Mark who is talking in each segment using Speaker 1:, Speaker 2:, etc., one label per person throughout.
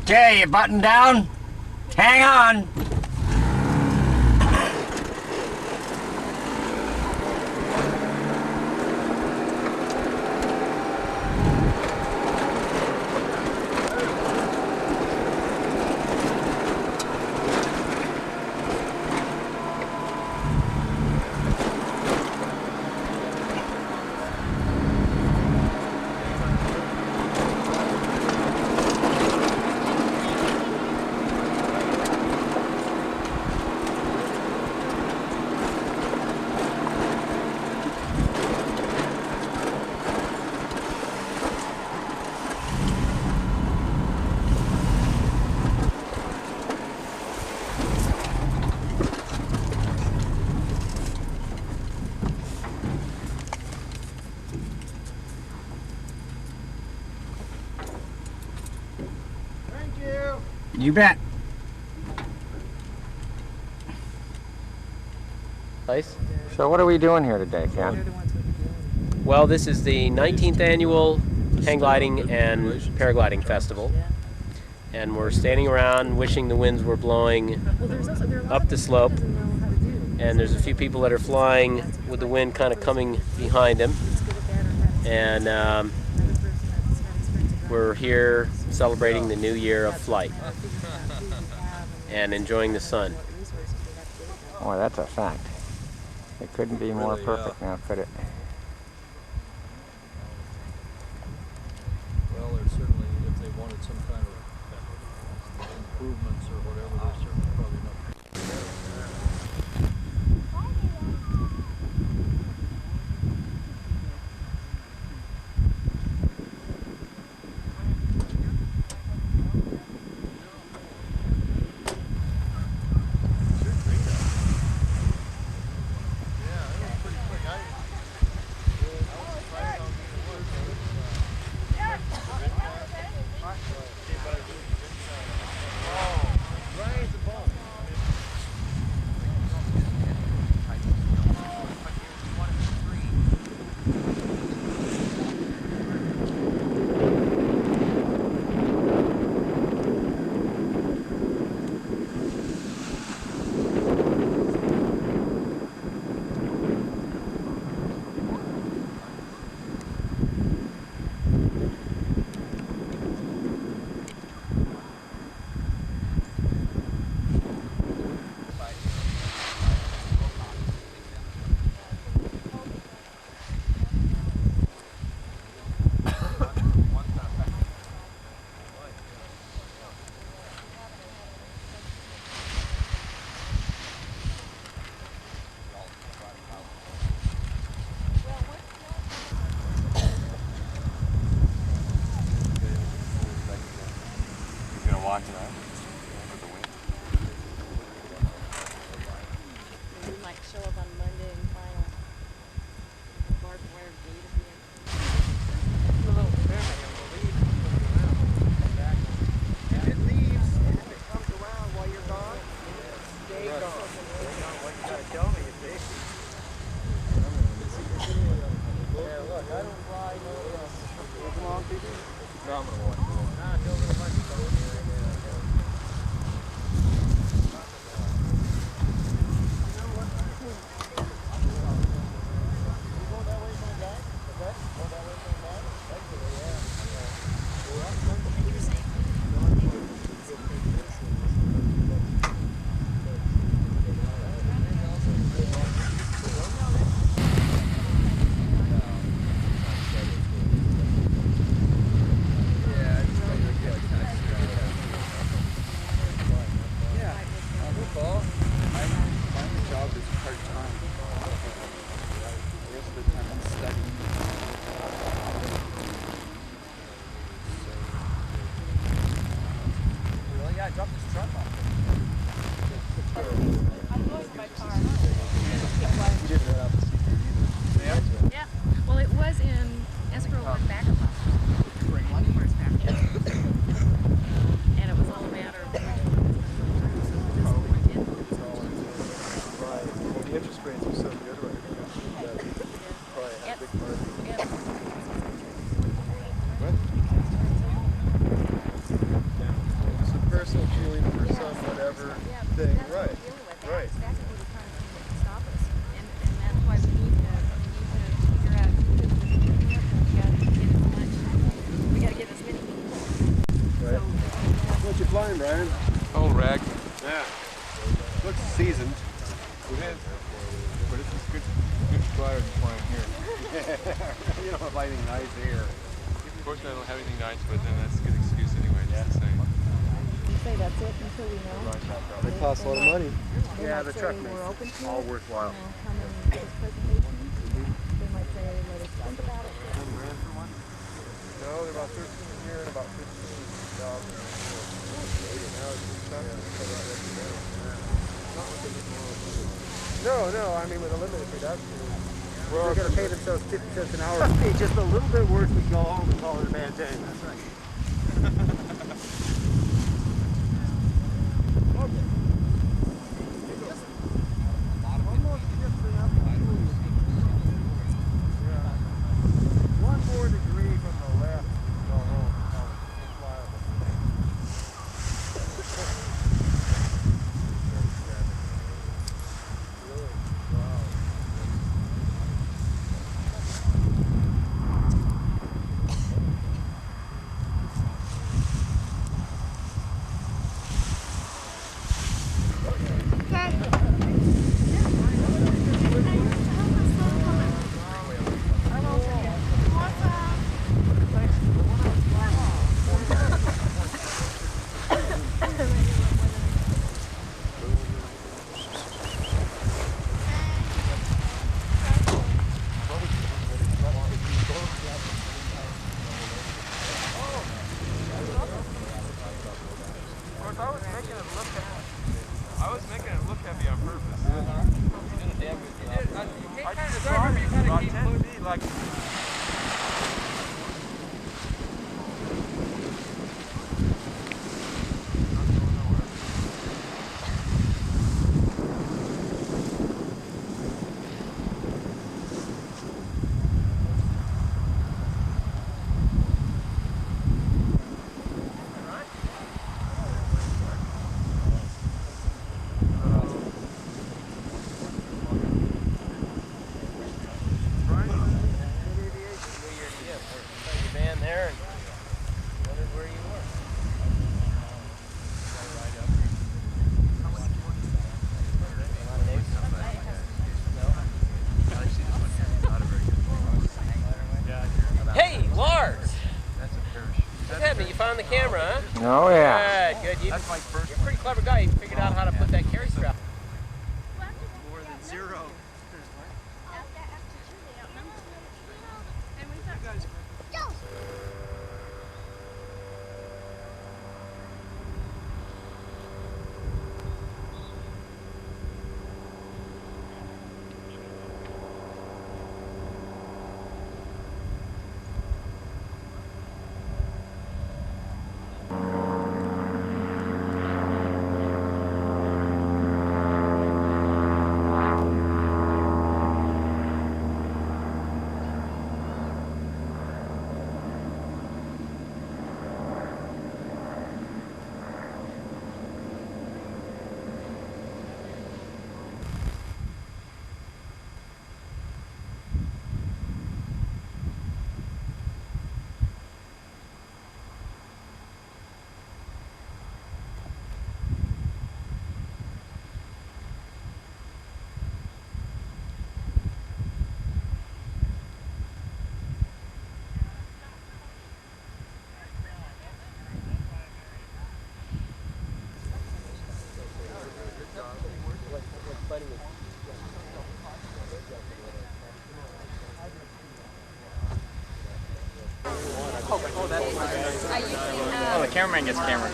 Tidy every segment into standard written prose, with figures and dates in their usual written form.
Speaker 1: Okay, you button down? Hang on. You bet.
Speaker 2: Nice.
Speaker 3: So what are we doing here today, Ken?
Speaker 2: Well, this is the 19th annual hang gliding and paragliding festival. And we're standing around wishing the winds were blowing up the slope. And there's a few people that are flying with the wind kind of coming behind them. And we're here celebrating the new year of flight and enjoying the sun.
Speaker 3: Boy, that's a fact. It couldn't be more perfect now, could it?
Speaker 4: Well, there's certainly, if they wanted some kind of improvements or whatever, there's certainly probably enough.
Speaker 5: We might show up on Monday and find a barbed wire gate at the end.
Speaker 1: If it leaves, if it comes around while you're gone, stay gone. What you gotta tell me, you see? Yeah, look, I don't fly no come on, people. No, I'm gonna watch it. Nah, go over the bunch of stuff.
Speaker 6: It is, but it's just good flyer to find here.
Speaker 1: You don't have anything nice here.
Speaker 6: Unfortunately, I don't have anything nice, but then that's a good excuse anyway, just the same.
Speaker 5: You say that's it until we know.
Speaker 1: They cost a lot of money.
Speaker 5: They
Speaker 1: Yeah,
Speaker 5: might
Speaker 1: the
Speaker 5: say
Speaker 1: truck
Speaker 5: we're
Speaker 1: makes
Speaker 5: open
Speaker 1: it
Speaker 5: to
Speaker 1: all
Speaker 5: it,
Speaker 1: worthwhile.
Speaker 5: you know, come and give us presentations. They might say, let us think about it.
Speaker 1: No, they're about 13 here and about 15,000. No, I mean with a limited production. They're going to pay themselves 50 cents an hour. It's just a little bit worse we go home and call it a maintain. That's right. One more degree from the left, go home. It's liable.
Speaker 6: I was making it look heavy on purpose. About 10 feet, like.
Speaker 2: Hey, Lars! What's happening? You found the camera, huh?
Speaker 3: Oh yeah.
Speaker 2: Good. You're
Speaker 6: That's my first
Speaker 2: a pretty clever guy. You figured out how to put that carry strap.
Speaker 1: More than zero.
Speaker 3: Oh, the cameraman gets camera.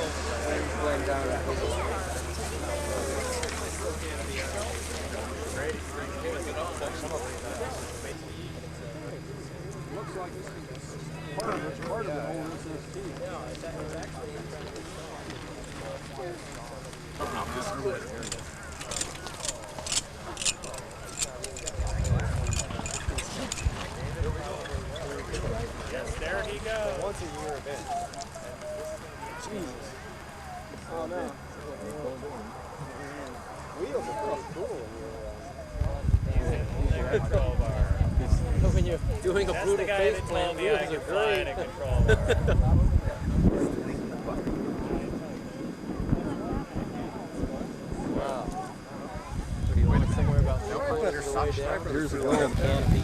Speaker 1: Looks like this is part of the whole SST.
Speaker 2: Yes, there he goes.
Speaker 1: Once a year event. Jesus. Oh no. Wheels are pretty cool
Speaker 2: Control bar.
Speaker 1: when you're doing a
Speaker 2: That's
Speaker 1: brutal
Speaker 2: the guy
Speaker 1: face
Speaker 2: that
Speaker 1: plant.
Speaker 2: told me I
Speaker 1: Wheels
Speaker 2: could
Speaker 1: are
Speaker 2: fly in
Speaker 1: great.
Speaker 2: a control bar.
Speaker 1: Wow. What do you want?
Speaker 2: Here's the canopy.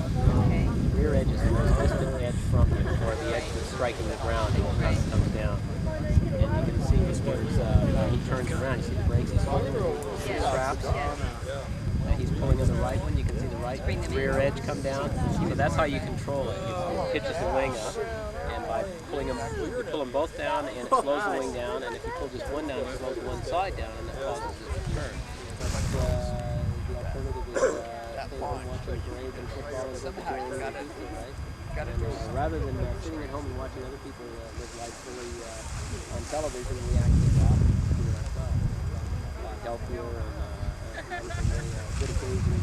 Speaker 2: Rear edge is the most distant edge from you, or the edge that's striking the ground as it comes down. And you can see there's, when he turns around, you see the brakes he's holding, the straps. He's pulling on the right one, you can see the right rear edge come down. So that's how you control it. It pitches the wing up, and by pulling them, you pull them both down, and it slows the wing down, and if you pull just one down, it slows one side down, and that causes it to turn. The alternative is staying home watching parades and football and what they're doing in the future, right? And, rather than sitting at home and watching other people live life fully on television, we actually go out and do it ourselves. Healthier and good occasion.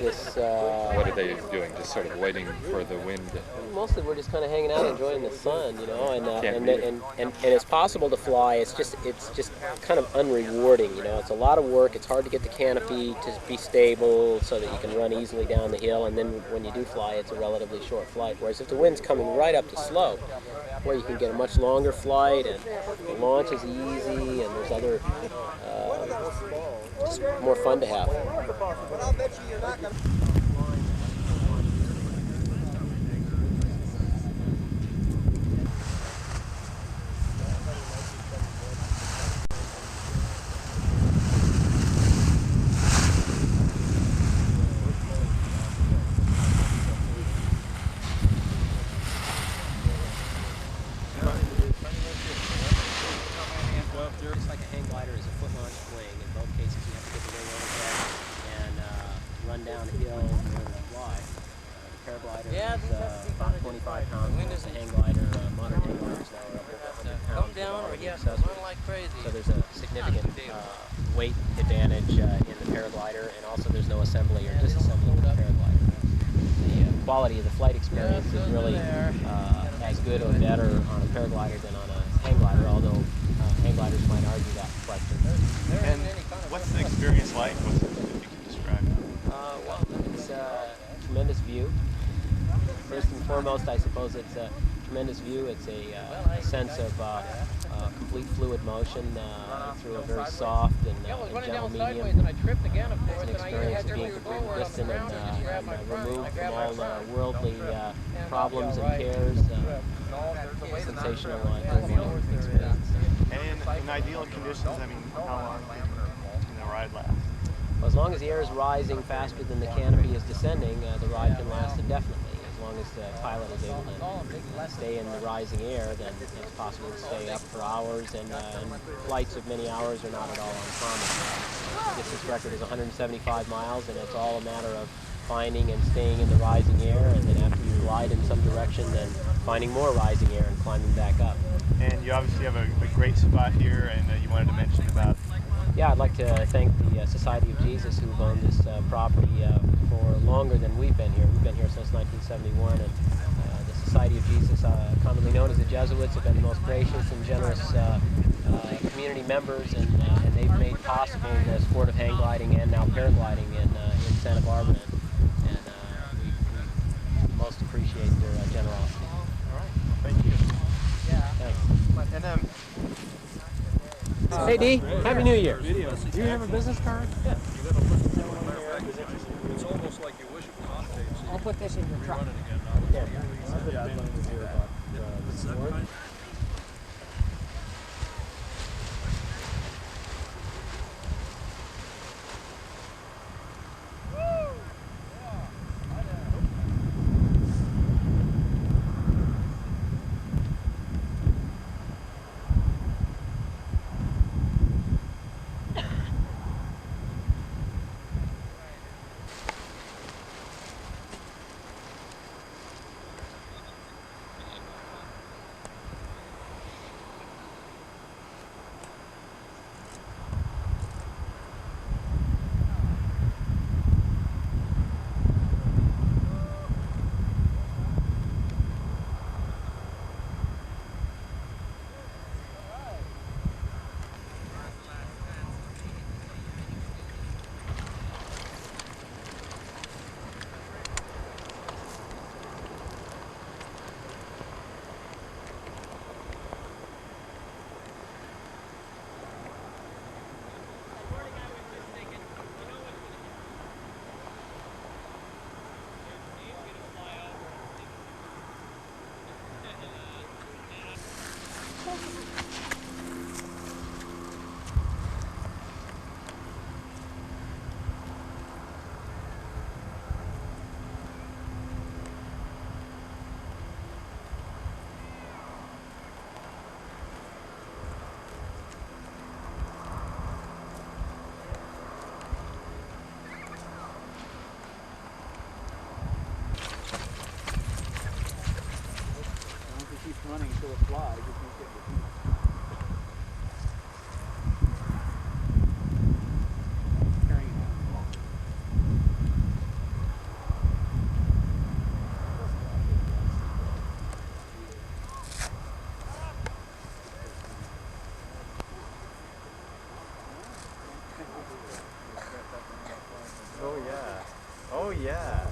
Speaker 7: What are they doing? Just sort of waiting for the wind?
Speaker 2: Mostly we're just kind of hanging out, enjoying the sun, you know, and it's possible to fly. It's just kind of unrewarding, you know. It's a lot of work. It's hard to get the canopy to be stable so that you can run easily down the hill, and then when you do fly, it's a relatively short flight. Whereas if the wind's coming right up the slope, where you can get a much longer flight, and the launch is easy, and there's other just more fun to have. Just like a hang glider is a foot-launch wing. In both cases, you have to get the wing overhead and run down a hill in order to fly. The paraglider is about 25 pounds. The hang glider, modern hang gliders now are up to 100 pounds.
Speaker 8: Come down or run like crazy.
Speaker 2: So there's a significant weight advantage in the paraglider, and also there's no assembly or disassembly with the paraglider. The quality of the flight experience is really as good or better on a paraglider than on a hang glider, although hang gliders might argue that question.
Speaker 9: And what's the experience like? What's it, if you can describe it?
Speaker 2: Well, it's a tremendous view. First and foremost, I suppose it's a tremendous view. It's a sense of complete fluid motion through a very soft and gentle medium. It's an experience of being completely distant and removed from all worldly problems and cares. Sensational experience.
Speaker 9: And in ideal conditions, I mean, how long can the ride last?
Speaker 2: Well, as long as the air is rising faster than the canopy is descending, the ride can last indefinitely. As long as the pilot is able to stay in the rising air, then it's possible to stay up for hours, and flights of many hours are not at all uncommon. This record is 175 miles, and it's all a matter of finding and staying in the rising air, and then after you glide in some direction, then finding more rising air and climbing back up.
Speaker 9: And you obviously have a great spot here, and you wanted to mention about...
Speaker 2: Yeah, I'd like to thank the Society of Jesus, who've owned this property for longer than we've been here. We've been here since 1971, and the Society of Jesus, commonly known as the Jesuits, have been the most gracious and generous community members, and they've made possible the sport of hang gliding and now paragliding in Santa Barbara, and we most appreciate their generosity.
Speaker 9: All right, well, thank you.
Speaker 2: Thanks.
Speaker 9: And
Speaker 2: Hey Dee, Happy New Year.
Speaker 4: Do you have a business card? Yeah. It's almost like you wish it was on tape. So
Speaker 5: I'll put this in your truck.
Speaker 4: run it again.
Speaker 1: fly. Just don't get repeated.
Speaker 9: Oh yeah. Oh yeah.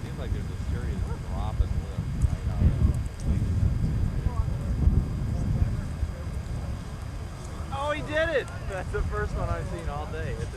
Speaker 4: Seems like there's a serious drop in lift right out.
Speaker 9: Oh, he did it! That's the first one I've seen all day. It's